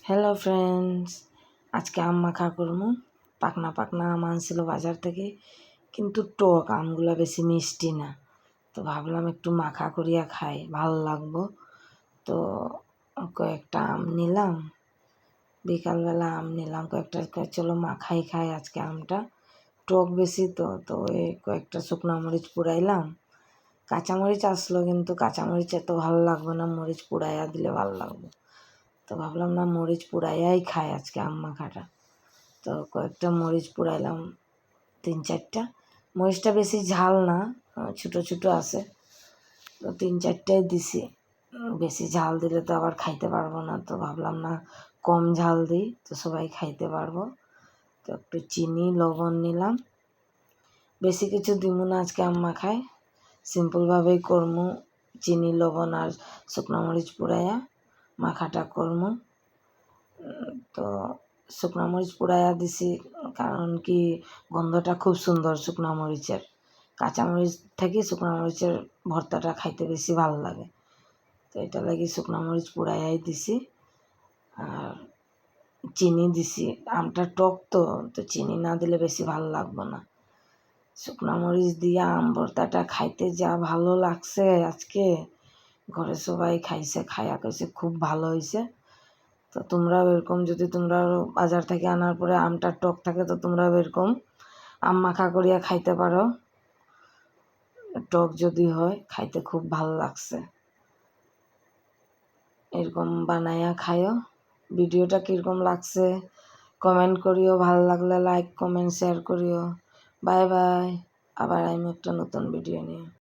Hello friends, আজকে আম মাখা করবো। পাকনা পাকনা আম আনছিল বাজার থেকে, কিন্তু টক আমগুলা বেশি মিষ্টি না। তো ভাবলাম একটু মাখা করিয়া খাই, ভালো লাগবো। তো কয়েকটা আম নিলাম, বিকালবেলা আম নিলাম কয়েকটা, চলো মাখাই খাই আজকে আমটা। টক বেশি তো এই কয়েকটা শুকনো মরিচ পুড়াইলাম। কাঁচামরিচ আসলো, কিন্তু কাঁচামরিচ এত ভালো লাগবে না, মরিচ পুড়াইয়া দিলে ভালো লাগবে। তো ভাবলাম না, মরিচ পুড়াইয়াই খাই আজকে আম মাখাটা। তো কয়েকটা মরিচ পুড়াইলাম, 3-4টা। মরিচটা বেশি ঝাল না, ছোটো ছোটো আছে, তো 3-4টাই দিছি। বেশি ঝাল দিলে তো আবার খাইতে পারবো না, তো ভাবলাম না কম ঝাল দিই, তো সবাই খাইতে পারবো। তো একটু চিনি লবণ নিলাম, বেশি কিছু দিব না আজকে আম মাখায়, সিম্পলভাবেই করবো। চিনি লবণ আর শুকনো মরিচ পুড়াইয়া মাখাটা করবো। তো শুকনো মরিচ পুড়াইয়া দিছি, কারণ কি গন্ধটা খুব সুন্দর শুকনো মরিচের। কাঁচামরিচ থেকে শুকনো মরিচের ভর্তাটা খাইতে বেশি ভালো লাগে, তো এটা লাগি শুকনো মরিচ পুড়াইয়াই দিছি। আর চিনি দিছি, আমটা টক তো চিনি না দিলে বেশি ভালো লাগবে না। শুকনো মরিচ দিয়ে আম ভর্তাটা খাইতে যা ভালো লাগছে আজকে, ঘরে সবাই খাইছে, খাইয়া কইছে খুব ভালো হয়েছে। তো তোমরাও এরকম, যদি তোমরাও বাজার থেকে আনার পরে আমটা টক থাকে, তো তোমরাও এরকম আম মাখা করিয়া খাইতে পারো। টক যদি হয়, খাইতে খুব ভালো লাগছে। এরকম বানাইয়া খাইও। ভিডিওটা কীরকম লাগছে কমেন্ট করিও, ভালো লাগলে লাইক কমেন্ট শেয়ার করিও। বাই বাই, আবার আমি একটা নতুন ভিডিও নিয়ে।